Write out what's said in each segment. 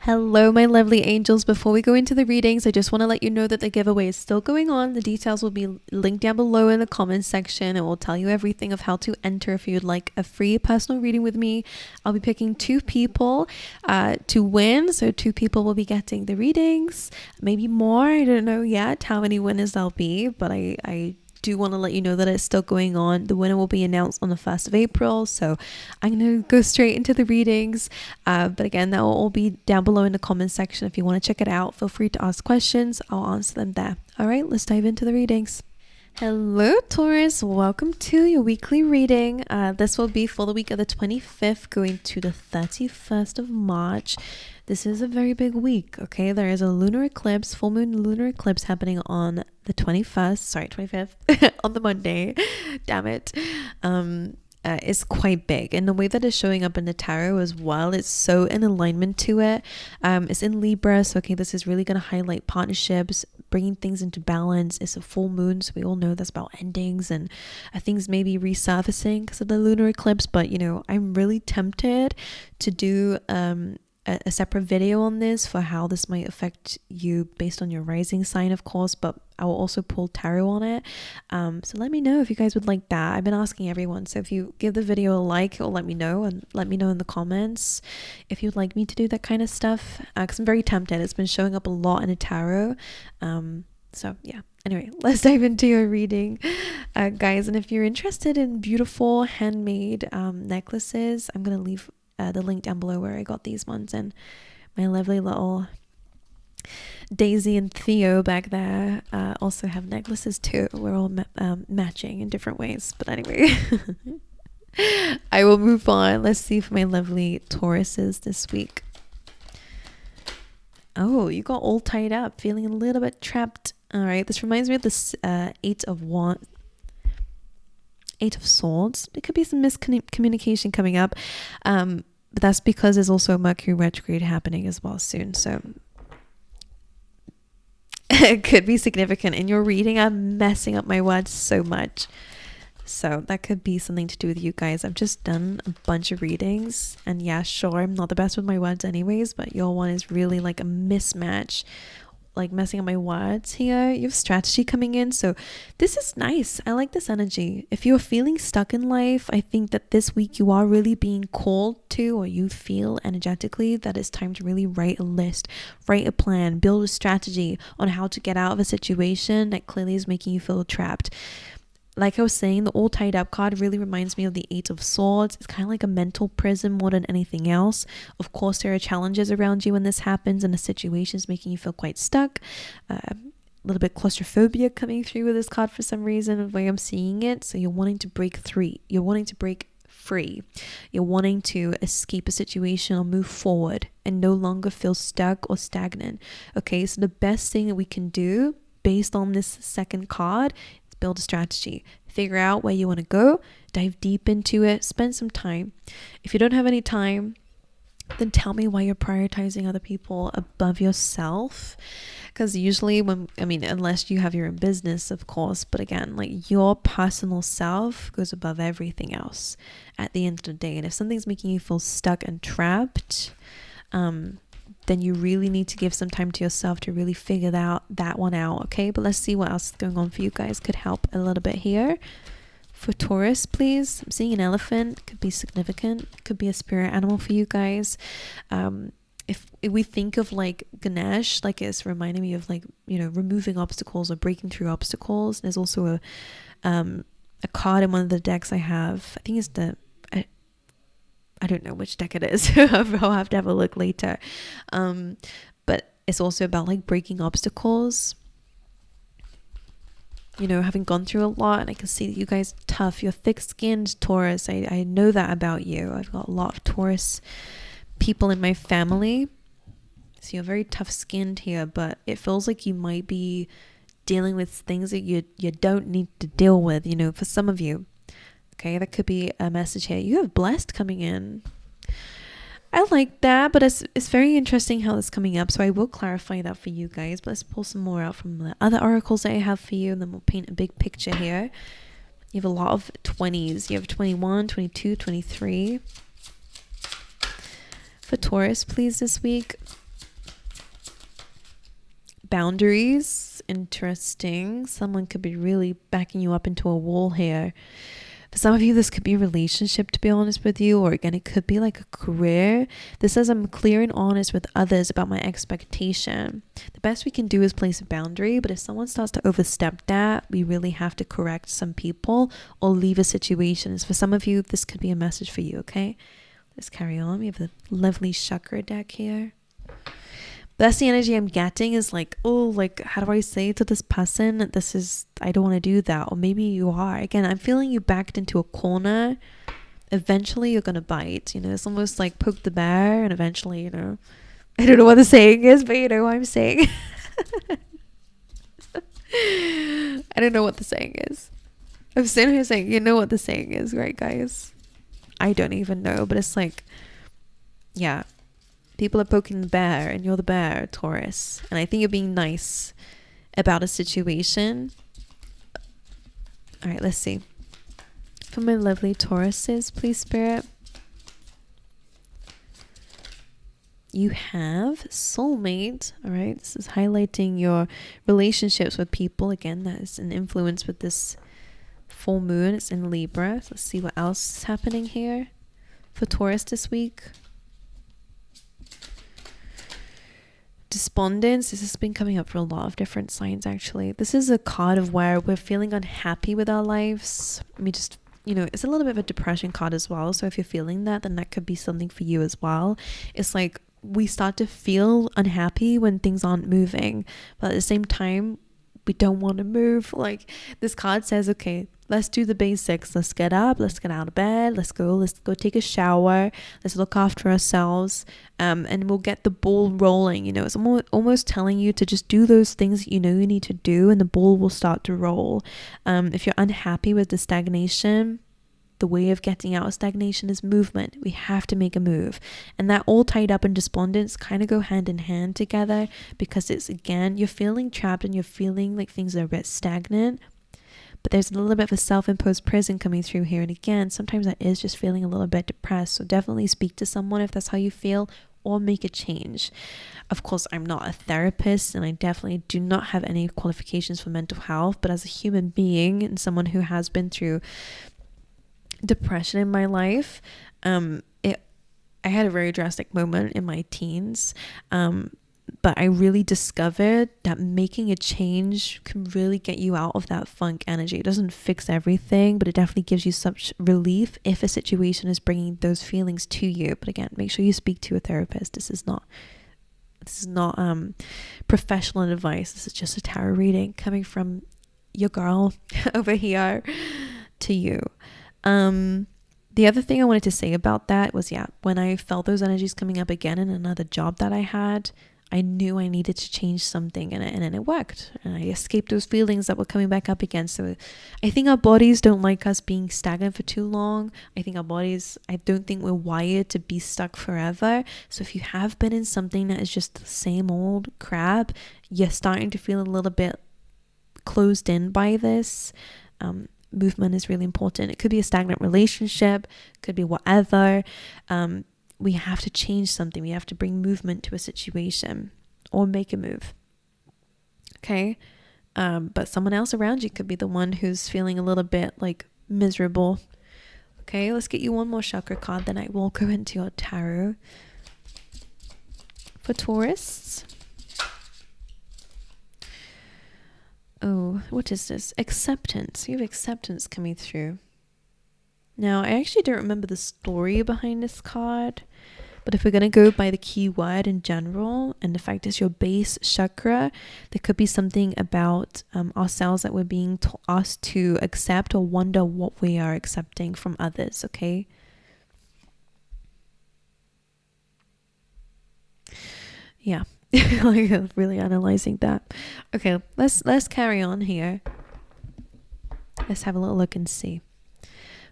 Hello, my lovely angels. Before we go into the readings, I just want to let you know that the giveaway is still going on. The details will be linked down below in the comments section. It will tell you everything of how to enter if you'd like a free personal reading with me. I'll be picking 2 people to win. So 2 people will be getting the readings, maybe more. I don't know yet how many winners there'll be, but I do want to let you know that it's still going on. The winner will be announced on the 1st of April, so I'm going to go straight into the readings, but again, that will all be down below in the comments section. If you want to check it out, feel free to ask questions. I'll answer them there. All right, let's dive into the readings. Hello Taurus, welcome to your weekly reading. This will be for the week of the 25th going to the 31st of March. This is a very big week, okay? There is a lunar eclipse, full moon lunar eclipse happening on the 25th, on the Monday. Damn it. Is quite big, and the way that it's showing up in the tarot as well, it's so in alignment to it. It's in Libra, so okay, this is really going to highlight partnerships, bringing things into balance. It's a full moon, so we all know that's about endings and things maybe resurfacing because of the lunar eclipse. But you know, I'm really tempted to do a separate video on this for how this might affect you based on your rising sign, of course, but I will also pull tarot on it. So let me know if you guys would like that. I've been asking everyone, so if you give the video a like, it'll let me know, and let me know in the comments if you'd like me to do that kind of stuff, because I'm very tempted. It's been showing up a lot in the tarot. So yeah, anyway, let's dive into your reading, guys. And if you're interested in beautiful handmade necklaces, I'm gonna leave the link down below where I got these ones, and my lovely little Daisy and Theo back there also have necklaces too. We're all matching in different ways, but anyway. I will move on. Let's see for my lovely Tauruses this week. Oh, you got all tied up, feeling a little bit trapped. All right, this reminds me of this Eight of Swords. There could be some miscommunication coming up, but that's because there's also a Mercury retrograde happening as well soon, so it could be significant. In your reading, I'm messing up my words so much, so that could be something to do with you guys. I've just done a bunch of readings, and yeah, sure, I'm not the best with my words anyways, but your one is really like a mismatch, like messing up my words here. You have strategy coming in, so this is nice. I like this energy. If you're feeling stuck in life, I think that this week you are really being called to, or you feel energetically that it's time to really write a list, write a plan, build a strategy on how to get out of a situation that clearly is making you feel trapped. Like I was saying, the all tied up card really reminds me of the Eight of Swords. It's kind of like a mental prison more than anything else. Of course, there are challenges around you when this happens, and the situation is making you feel quite stuck. A little bit claustrophobia coming through with this card for some reason, the way I'm seeing it. So you're wanting to break free. You're wanting to break free. You're wanting to escape a situation or move forward and no longer feel stuck or stagnant. Okay, so the best thing that we can do based on this second card, build a strategy, figure out where you want to go, dive deep into it, spend some time. If you don't have any time, then tell me why you're prioritizing other people above yourself. Because usually unless you have your own business, of course, but again, like your personal self goes above everything else at the end of the day. And if something's making you feel stuck and trapped, then you really need to give some time to yourself to really figure that one out, okay? But let's see what else is going on for you guys. Could help a little bit here. For Taurus, please. I'm seeing an elephant. Could be significant. Could be a spirit animal for you guys. If we think of like Ganesh, like it's reminding me of like, you know, removing obstacles or breaking through obstacles. There's also a card in one of the decks I have. I think it's I don't know which deck it is. I'll have to have a look later. But it's also about like breaking obstacles. You know, having gone through a lot, and I can see that you guys are tough. You're thick-skinned Taurus. I know that about you. I've got a lot of Taurus people in my family. So you're very tough-skinned here, but it feels like you might be dealing with things that you don't need to deal with, you know, for some of you. Okay, that could be a message here. You have blessed coming in. I like that, but it's very interesting how it's coming up. So I will clarify that for you guys. But let's pull some more out from the other oracles that I have for you, and then we'll paint a big picture here. You have a lot of 20s. You have 21, 22, 23. For Taurus, please, this week. Boundaries, interesting. Someone could be really backing you up into a wall here. For some of you, this could be a relationship, to be honest with you, or again, it could be like a career. This says I'm clear and honest with others about my expectation. The best we can do is place a boundary, but if someone starts to overstep that, we really have to correct some people or leave a situation. For some of you, this could be a message for you, okay? Let's carry on. We have the lovely Chakra deck here. That's the energy I'm getting, is like, oh, like, how do I say to this person, I don't want to do that. Or maybe you are. Again, I'm feeling you backed into a corner. Eventually you're going to bite. It's almost like poke the bear, and eventually, I don't know what the saying is, but you know what I'm saying. I don't know what the saying is. I'm sitting here saying, you know what the saying is, right, guys? I don't even know, but it's like, yeah. People are poking the bear, and you're the bear, Taurus. And I think you're being nice about a situation. All right, let's see. For my lovely Tauruses, please, Spirit. You have soulmate. All right, this is highlighting your relationships with people. Again, that is an influence with this full moon. It's in Libra. So let's see what else is happening here for Taurus this week. Despondence. This has been coming up for a lot of different signs, actually. This is a card of where we're feeling unhappy with our lives. It's a little bit of a depression card as well. So if you're feeling that, then that could be something for you as well. It's like we start to feel unhappy when things aren't moving, but at the same time, we don't want to move. Like this card says, okay, let's do the basics. Let's get up, let's get out of bed, let's go take a shower, let's look after ourselves, and we'll get the ball rolling. It's almost telling you to just do those things you need to do, and the ball will start to roll. If you're unhappy with the stagnation, the way of getting out of stagnation is movement. We have to make a move. And that all tied up in despondence kind of go hand in hand together, because it's, again, you're feeling trapped and you're feeling like things are a bit stagnant. But there's a little bit of a self-imposed prison coming through here. And again, sometimes that is just feeling a little bit depressed. So definitely speak to someone if that's how you feel, or make a change. Of course, I'm not a therapist, and I definitely do not have any qualifications for mental health. But as a human being and someone who has been through depression in my life, I had a very drastic moment in my teens, but I really discovered that making a change can really get you out of that funk energy. It doesn't fix everything, but it definitely gives you such relief if a situation is bringing those feelings to you. But again, make sure you speak to a therapist. This is not professional advice. This is just a tarot reading coming from your girl over here to you. The other thing I wanted to say about that was, when I felt those energies coming up again in another job that I had, I knew I needed to change something, and it worked. And I escaped those feelings that were coming back up again. So I think our bodies don't like us being stagnant for too long. I don't think we're wired to be stuck forever. So if you have been in something that is just the same old crap, you're starting to feel a little bit closed in by this. Movement is really important. It could be a stagnant relationship, could be whatever. We have to change something. We have to bring movement to a situation or make a move. Okay. But someone else around you could be the one who's feeling a little bit like miserable. Okay. Let's get you one more chakra card, then I will go into your tarot for Taurus. Oh, what is this? Acceptance. You have acceptance coming through. Now, I actually don't remember the story behind this card, but if we're going to go by the key word in general, and the fact is your base chakra, there could be something about ourselves that we're being asked to accept, or wonder what we are accepting from others, okay? Yeah. Like really analyzing that. Okay, let's carry on here. Let's have a little look and see.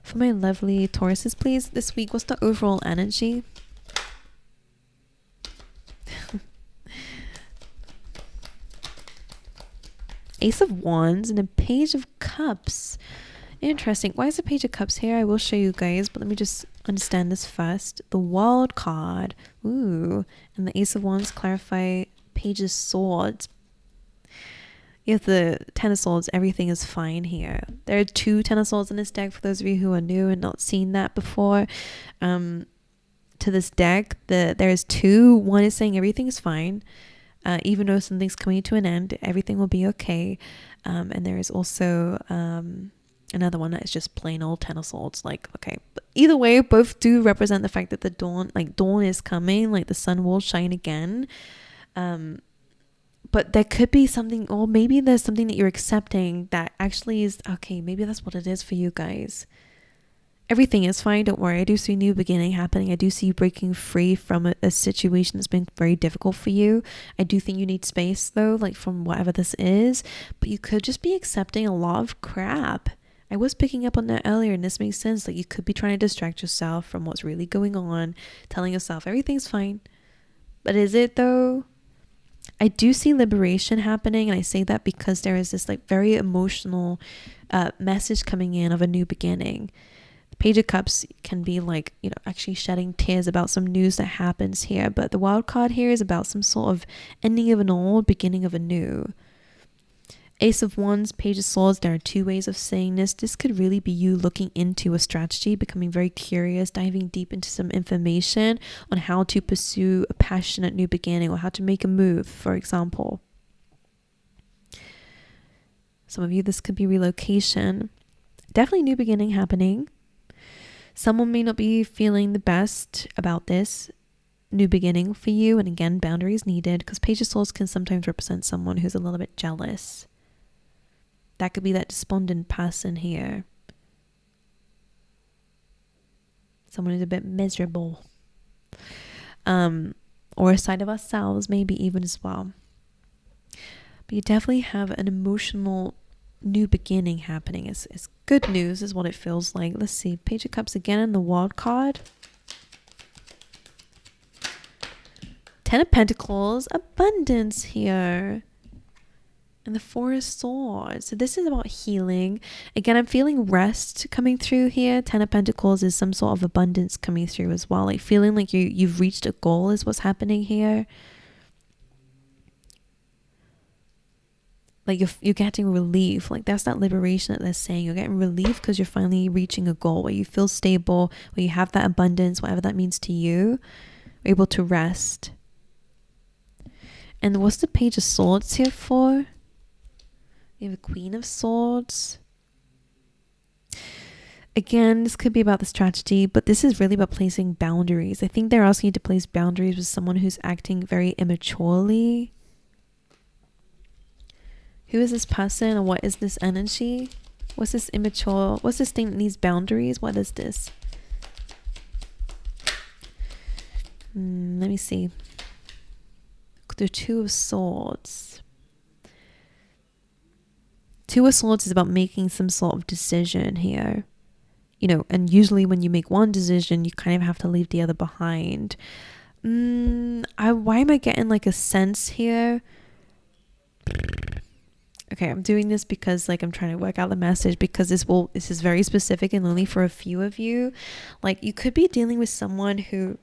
For my lovely Tauruses, please, this week, what's the overall energy? Ace of Wands and a Page of Cups. Interesting. Why is the Page of Cups here? I will show you guys, but let me just understand this first. The World card. Ooh. And the Ace of Wands clarify Page of Swords. You have the Ten of Swords, everything is fine here. There are 2 Ten of Swords in this deck for those of you who are new and not seen that before. To this deck, there is 2. One is saying everything is fine. Even though something's coming to an end, everything will be okay. And there is also another one that is just plain old Ten of Swords. Like, okay, but either way, both do represent the fact that the dawn is coming, like the sun will shine again. But there could be something, or maybe there's something that you're accepting that actually is okay. Maybe that's what it is for you guys. Everything is fine, don't worry. I do see a new beginning happening. I do see you breaking free from a situation that's been very difficult for you. I do think you need space though, like from whatever this is, but you could just be accepting a lot of crap. I was picking up on that earlier, and this makes sense. Like, you could be trying to distract yourself from what's really going on, telling yourself everything's fine. But is it though? I do see liberation happening, and I say that because there is this like very emotional message coming in of a new beginning. Page of Cups can be like, you know, actually shedding tears about some news that happens here. But the wild card here is about some sort of ending of an old, beginning of a new. Ace of Wands, Page of Swords, there are 2 ways of saying this. This could really be you looking into a strategy, becoming very curious, diving deep into some information on how to pursue a passionate new beginning or how to make a move, for example. Some of you, this could be relocation. Definitely new beginning happening. Someone may not be feeling the best about this new beginning for you. And again, boundaries needed, because Page of Swords can sometimes represent someone who's a little bit jealous. That could be that despondent person here. Someone who's a bit miserable. Or a side of ourselves, maybe even as well. But you definitely have an emotional new beginning happening. It's good news is what it feels like. Let's see. Page of Cups again in the wild card. 10 of Pentacles, abundance here. And the 4 of Swords. So this is about healing. Again, I'm feeling rest coming through here. 10 of Pentacles is some sort of abundance coming through as well. Like feeling like you've reached a goal is what's happening here. Like you're getting relief. Like that's that liberation that they're saying. You're getting relief because you're finally reaching a goal where you feel stable, where you have that abundance, whatever that means to you. You're able to rest. And what's the Page of Swords here for? We have a Queen of Swords. Again, this could be about the strategy, but this is really about placing boundaries. I think they're asking you to place boundaries with someone who's acting very immaturely. Who is this person, and what is this energy? What's this immature? What's this thing that needs boundaries? What is this? Let me see. The 2 of Swords. 2 of Swords is about making some sort of decision here. You know, and usually when you make one decision, you kind of have to leave the other behind. Why am I getting like a sense here? Okay, I'm doing this because like I'm trying to work out the message, because this is very specific and only for a few of you. Like you could be dealing with someone who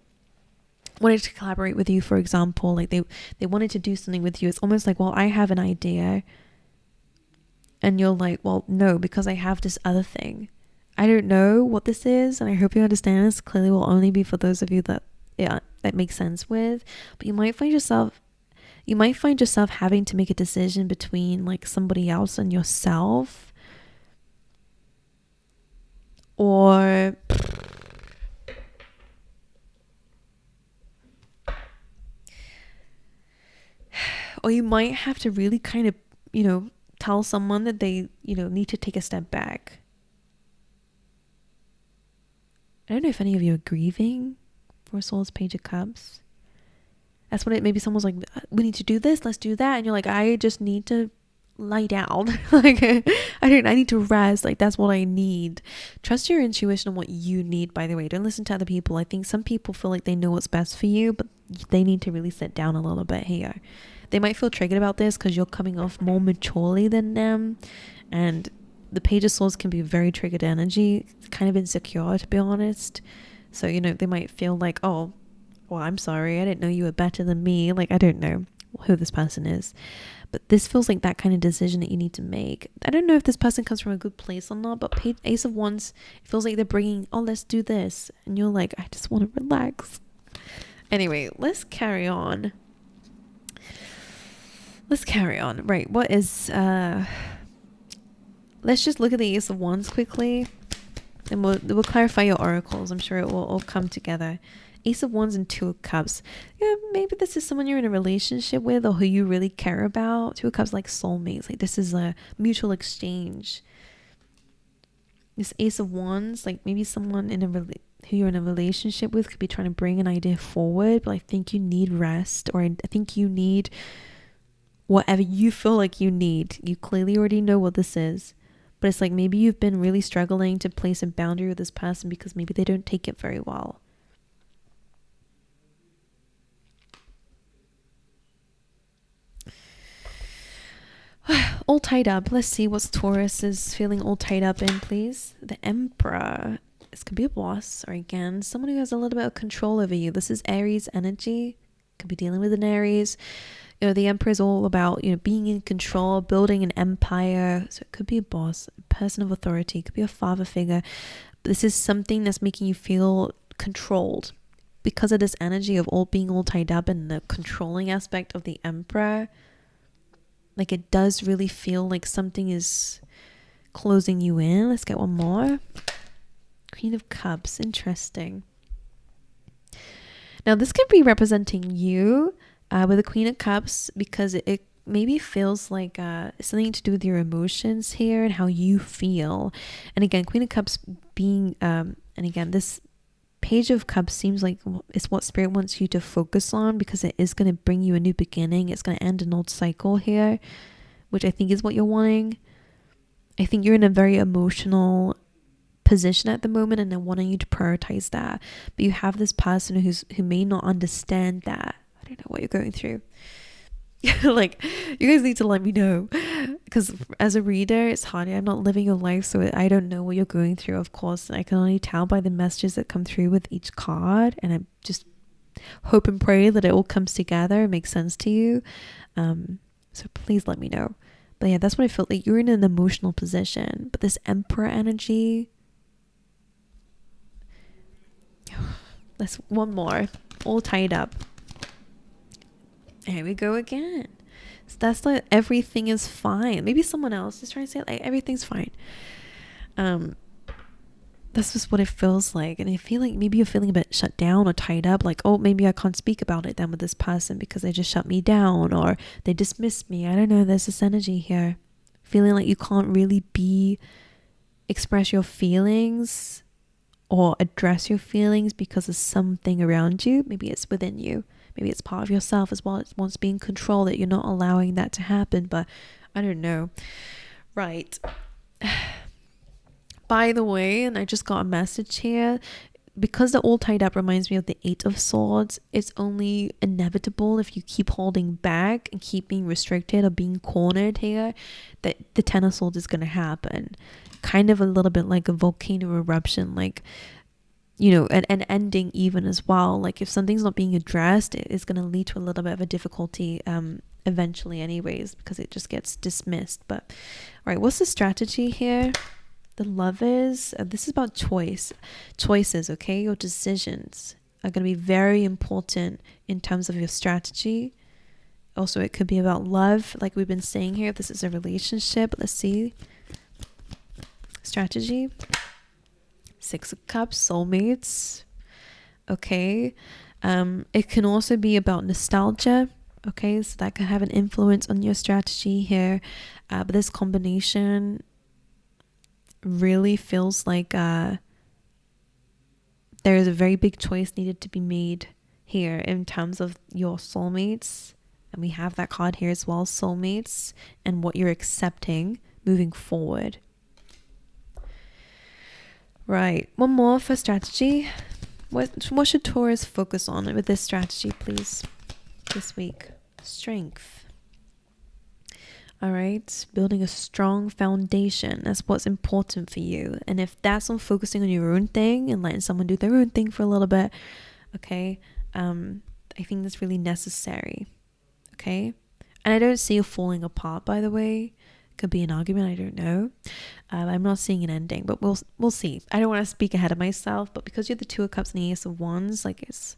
wanted to collaborate with you, for example. Like they wanted to do something with you. It's almost like, well, I have an idea. And you're like, well, no, because I have this other thing. I don't know what this is, and I hope you understand this. Clearly will only be for those of you that makes sense with. But you might find yourself having to make a decision between like somebody else and yourself. Or you might have to really kind of, you know, tell someone that they, you know, need to take a step back. I don't know if any of you are grieving. 4 Swords, Page of Cups. That's what maybe someone's like, we need to do this, let's do that. And you're like, I just need to lie down. Like, I need to rest. Like, that's what I need. Trust your intuition on what you need, by the way. Don't listen to other people. I think some people feel like they know what's best for you, but they need to really sit down a little bit here. They might feel triggered about this because you're coming off more maturely than them. And the Page of Swords can be very triggered energy, kind of insecure, to be honest. So, you know, they might feel like, oh, well, I'm sorry, I didn't know you were better than me. Like, I don't know. who this person is. But this feels like that kind of decision that you need to make. I don't know if this person comes from a good place or not, but Ace of Wands, it feels like they're bringing, oh, let's do this. And you're like, I just want to relax. Anyway, let's carry on. Right, what is, let's just look at the Ace of Wands quickly. And we'll clarify your oracles. I'm sure it will all come together. Ace of Wands and Two of Cups. Yeah, maybe this is someone you're in a relationship with or who you really care about. Two of Cups, like soulmates. Like this is a mutual exchange. This Ace of Wands, like maybe someone who you're in a relationship with could be trying to bring an idea forward. But I think you need rest, or I think you need whatever you feel like you need. You clearly already know what this is. But it's like maybe you've been really struggling to place a boundary with this person because maybe they don't take it very well. All tied up. Let's see what Taurus is feeling all tied up in, please. The Emperor. This could be a boss, or again, someone who has a little bit of control over you. This is Aries energy. Could be dealing with an Aries. You know, the Emperor is all about, you know, being in control, building an empire. So it could be a boss, a person of authority. It could be a father figure. But this is something that's making you feel controlled. Because of this energy of being all tied up in the controlling aspect of the Emperor, like it does really feel like something is closing you in. Let's get one more. Queen of Cups. Interesting. Now this could be representing you with the Queen of Cups, because it maybe feels like something to do with your emotions here and how you feel. And again, Queen of Cups being and again, this Page of Cups seems like it's what Spirit wants you to focus on, because it is going to bring you a new beginning. It's going to end an old cycle here, which I think is what you're wanting. I think you're in a very emotional position at the moment, and they're wanting you to prioritize that. But you have this person who may not understand that. I don't know what you're going through. Like, you guys need to let me know, because as a reader, it's hard. I'm not living your life, so I don't know what you're going through. Of course, I can only tell by the messages that come through with each card, and I just hope and pray that it all comes together and makes sense to you. So please let me know. But yeah, that's what I felt like. You're in an emotional position, but this Emperor energy. Let's one more, all tied up. Here we go again. So that's like everything is fine. Maybe someone else is trying to say like everything's fine. That's just what it feels like. And I feel like maybe you're feeling a bit shut down or tied up, like, oh, maybe I can't speak about it then with this person because they just shut me down or they dismissed me. I don't know, there's this energy here. Feeling like you can't really express your feelings or address your feelings because of something around you. Maybe it's within you. Maybe it's part of yourself as well. It's once being controlled that you're not allowing that to happen. But I don't know. Right. By the way, and I just got a message here, because they're all tied up reminds me of the Eight of Swords. It's only inevitable if you keep holding back and keep being restricted or being cornered here, that the Ten of Swords is going to happen. Kind of a little bit like a volcano eruption, like, you know, an ending even as well. Like if something's not being addressed, it is going to lead to a little bit of a difficulty eventually anyways, because it just gets dismissed. But all right, what's the strategy here? The Lovers. This is about choices, okay? Your decisions are going to be very important in terms of your strategy. Also, it could be about love, like we've been saying here. If this is a relationship, let's see. Strategy. Six of Cups, soulmates. Okay. It can also be about nostalgia. Okay, so that can have an influence on your strategy here. But this combination really feels like there is a very big choice needed to be made here in terms of your soulmates. And we have that card here as well, soulmates, and what you're accepting moving forward. Right, one more for strategy. What should Taurus focus on with this strategy, please, this week? Strength. All right, building a strong foundation. That's what's important for you. And if that's on focusing on your own thing and letting someone do their own thing for a little bit, okay, I think that's really necessary. okay? And I don't see you falling apart, by the way. Could be an argument, I don't know. I'm not seeing an ending, but we'll see. I don't want to speak ahead of myself, but because you're the Two of Cups and the Ace of Wands, like it's,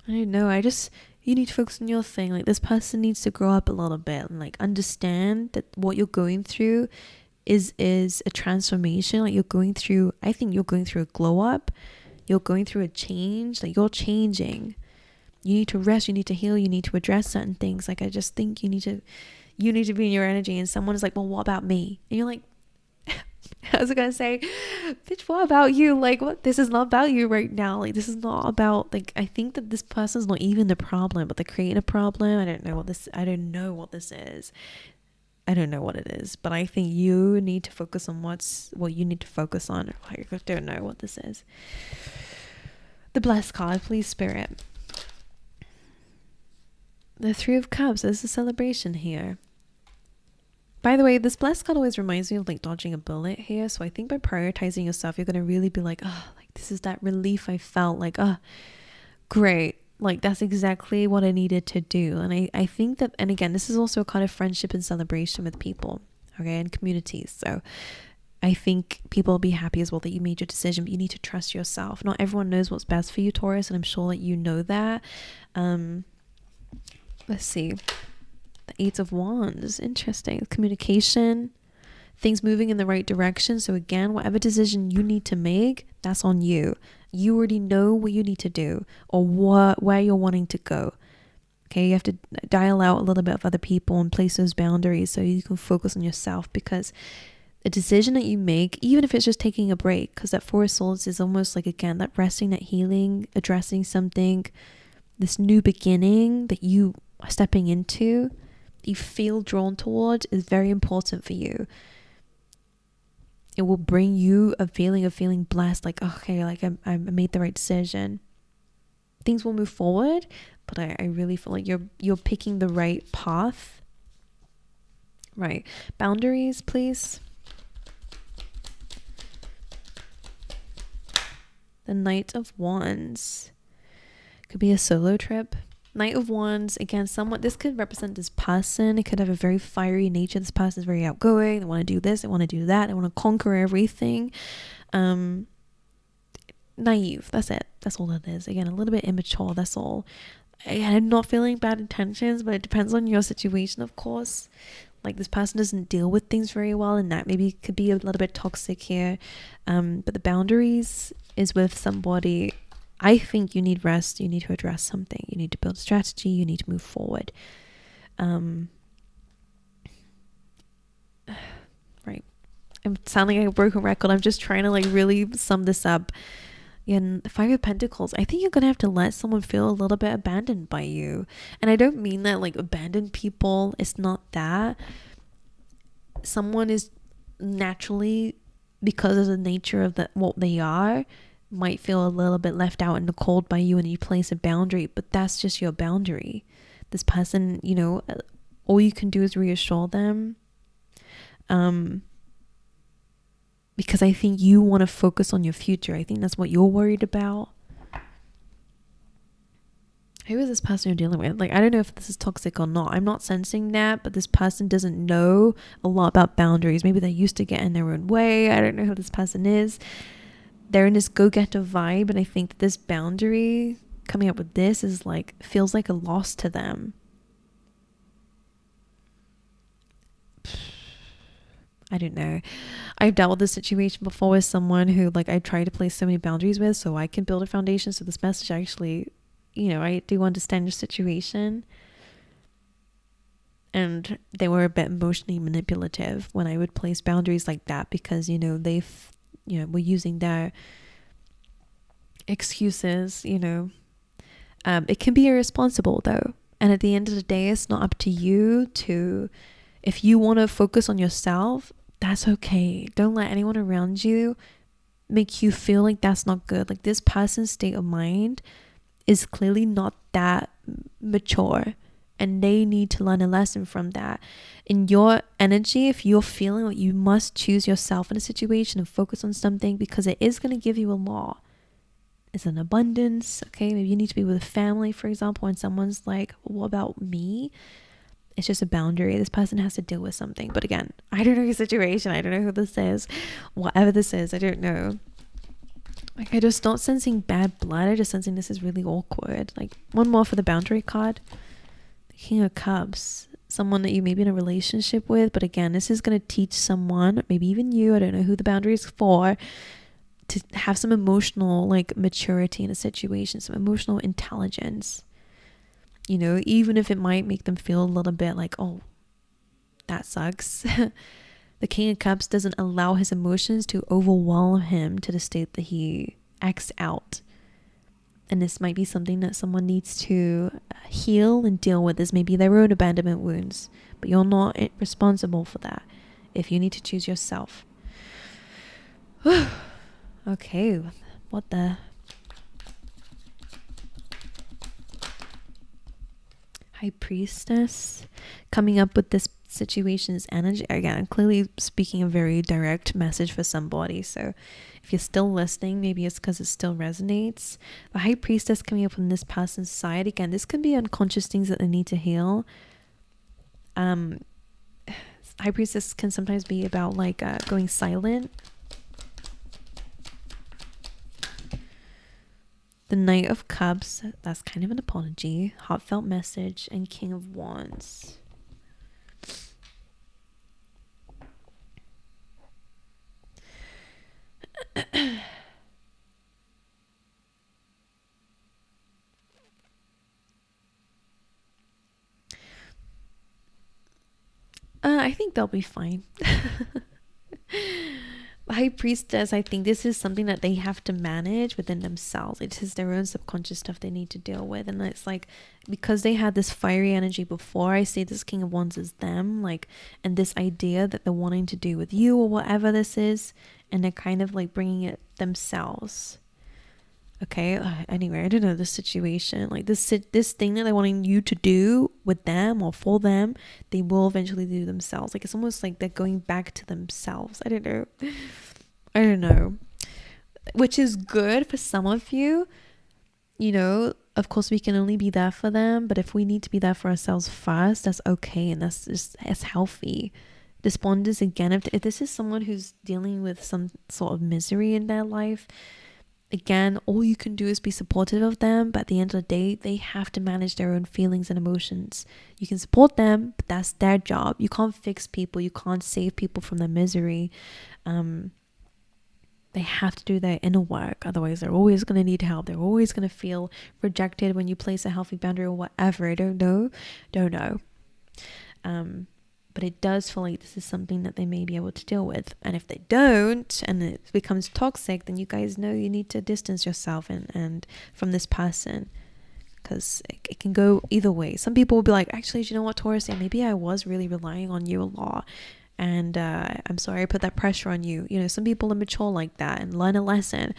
I don't know, you need to focus on your thing. Like this person needs to grow up a little bit and like understand that what you're going through is a transformation. Like I think you're going through a glow up. You're going through a change. Like you're changing. You need to rest, you need to heal, you need to address certain things. Like I just think you need to be in your energy, and someone is like, well, what about me? And you're like, I was gonna say, bitch, what about you? Like, what? This is not about you right now. Like, this is not about, like, I think that this person's not even the problem, but they're creating a problem. I don't know what this is. I don't know what it is, but I think you need to focus on what you need to focus on. I don't know what this is. The Blessed card, please, Spirit. The Three of Cups. There's a celebration here. By the way, this Blessed card always reminds me of like dodging a bullet here. So I think by prioritizing yourself, you're going to really be like, oh, like this is that relief I felt. Like, oh, great. Like that's exactly what I needed to do. And I think that, and again, this is also a kind of friendship and celebration with people, okay, and communities. So I think people will be happy as well that you made your decision, but you need to trust yourself. Not everyone knows what's best for you, Taurus, and I'm sure that you know that. Let's see. The Eight of Wands. Interesting. Communication. Things moving in the right direction. So again, whatever decision you need to make, that's on you. You already know what you need to do or where you're wanting to go. Okay, you have to dial out a little bit of other people and place those boundaries so you can focus on yourself, because the decision that you make, even if it's just taking a break, because that Four of Swords is almost like, again, that resting, that healing, addressing something, this new beginning that you are stepping into, you feel drawn towards, is very important for you. It will bring you a feeling of feeling blessed, like, okay, like I made the right decision. Things will move forward, but I really feel like you're picking the right path. Right. Boundaries, please. The Knight of Wands. Could be a solo trip. Knight of Wands, again, this could represent this person. It could have a very fiery nature. This person is very outgoing. They want to do this, they want to do that, they want to conquer everything. Naive, that's it. That's all it is. Again, a little bit immature, that's all. Again, I'm not feeling bad intentions, but it depends on your situation, of course. Like this person doesn't deal with things very well, and that maybe could be a little bit toxic here. But the boundaries is with somebody. I think you need rest. You need to address something. You need to build a strategy. You need to move forward. Right. I'm sounding like a broken record. I'm just trying to like really sum this up. In the Five of Pentacles, I think you're going to have to let someone feel a little bit abandoned by you. And I don't mean that like abandoned people. It's not that. Someone is naturally, because of the nature of what they are, might feel a little bit left out in the cold by you, and you place a boundary, but that's just your boundary. This person, you know, all you can do is reassure them, because I think you want to focus on your future. I think that's what you're worried about. Who is this person you're dealing with? Like, I don't know if this is toxic or not. I'm not sensing that, but this person doesn't know a lot about boundaries. Maybe they're used to getting their own way. I don't know who this person is. They're in this go-getter vibe, and I think that this boundary coming up with this is like, feels like a loss to them. I don't know. I've dealt with this situation before with someone who like I try to place so many boundaries with so I can build a foundation. So this message actually, you know, I do understand your situation. And they were a bit emotionally manipulative when I would place boundaries like that, because, you know, we're using their excuses, you know. It can be irresponsible though. And at the end of the day, it's not up to you to, if you want to focus on yourself, that's okay. Don't let anyone around you make you feel like that's not good. Like this person's state of mind is clearly not that mature, and they need to learn a lesson from that. In your energy, if you're feeling like you must choose yourself in a situation and focus on something, because it is going to give you a lot. It's an abundance. Okay, maybe you need to be with a family, for example, and someone's like, what about me? It's just a boundary. This person has to deal with something. But again, I don't know your situation. I don't know who this is. Whatever this is, I don't know. Like, I just not sensing bad blood. I'm just sensing this is really awkward. Like, one more for the boundary card. The King of Cups. Someone that you may be in a relationship with. But again, this is going to teach someone, maybe even you, I don't know who the boundary is for, to have some emotional, like, maturity in a situation. Some emotional intelligence. You know, even if it might make them feel a little bit like, oh, that sucks. The King of Cups doesn't allow his emotions to overwhelm him to the state that he acts out. And this might be something that someone needs to heal and deal with. This may be their own abandonment wounds, but you're not responsible for that if you need to choose yourself. Okay, what the... High Priestess coming up with this situation's energy. Again, I'm clearly speaking a very direct message for somebody, so if you're still listening, maybe it's because it still resonates. The High Priestess coming up from this person's side. Again, this can be unconscious things that they need to heal. High Priestess can sometimes be about like going silent. The Knight of Cups, that's kind of an apology. Heartfelt message. And King of Wands. I think they'll be fine. High Priestess, I think this is something that they have to manage within themselves. It is their own subconscious stuff they need to deal with. And it's like, because they had this fiery energy before, I say this King of Wands is them, like, and this idea that they're wanting to do with you or whatever this is, and they're kind of like bringing it themselves. Okay, anyway, I don't know the situation. Like this thing that they're wanting you to do with them or for them, they will eventually do themselves. Like it's almost like they're going back to themselves. I don't know. Which is good for some of you. You know, of course we can only be there for them, but if we need to be there for ourselves first, that's okay, and it's healthy. Despondence, again, if this is someone who's dealing with some sort of misery in their life, again, all you can do is be supportive of them, but at the end of the day, they have to manage their own feelings and emotions. You can support them, but that's their job. You can't fix people. You can't save people from their misery. They have to do their inner work. Otherwise, they're always going to need help. They're always going to feel rejected when you place a healthy boundary or whatever. I don't know. But it does feel like this is something that they may be able to deal with. And if they don't, and it becomes toxic, then you guys know you need to distance yourself and from this person. Because it can go either way. Some people will be like, actually, do you know what, Taurus? Yeah, maybe I was really relying on you a lot. And I'm sorry I put that pressure on you. You know, some people are mature like that and learn a lesson.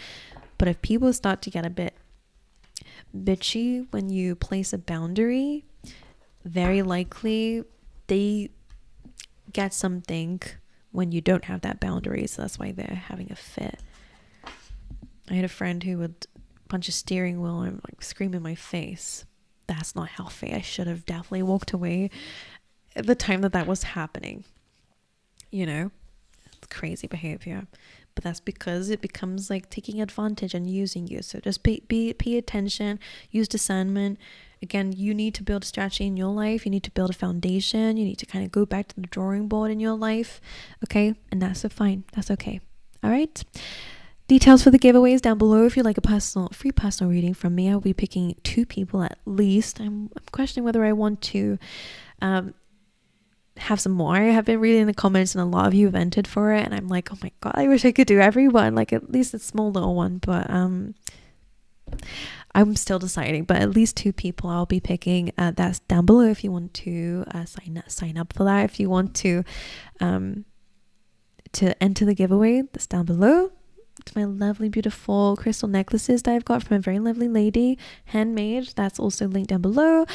But if people start to get a bit bitchy when you place a boundary, very likely they get something when you don't have that boundary, so that's why they're having a fit. I had a friend who would punch a steering wheel and like scream in my face. That's not healthy. I should have definitely walked away at the time that was happening. You know, it's crazy behavior, but that's because it becomes like taking advantage and using you. So just pay attention, use discernment. Again, you need to build a strategy in your life. You need to build a foundation. You need to kind of go back to the drawing board in your life. Okay. And that's fine. That's okay. All right. Details for the giveaways down below. If you'd like a free personal reading from me, I'll be picking 2 people at least. I'm questioning whether I want to have some more. I have been reading the comments and a lot of you have entered for it. And I'm like, oh my God, I wish I could do everyone. Like at least a small little one. But I'm still deciding, but at least 2 people I'll be picking. That's down below if you want to sign up for that. If you want to enter the giveaway, that's down below. To my lovely, beautiful crystal necklaces that I've got from a very lovely lady, handmade. That's also linked down below.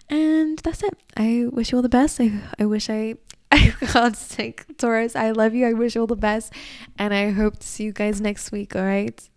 And that's it. I wish you all the best. I wish I can't say, Taurus, I love you. I wish you all the best. And I hope to see you guys next week. All right.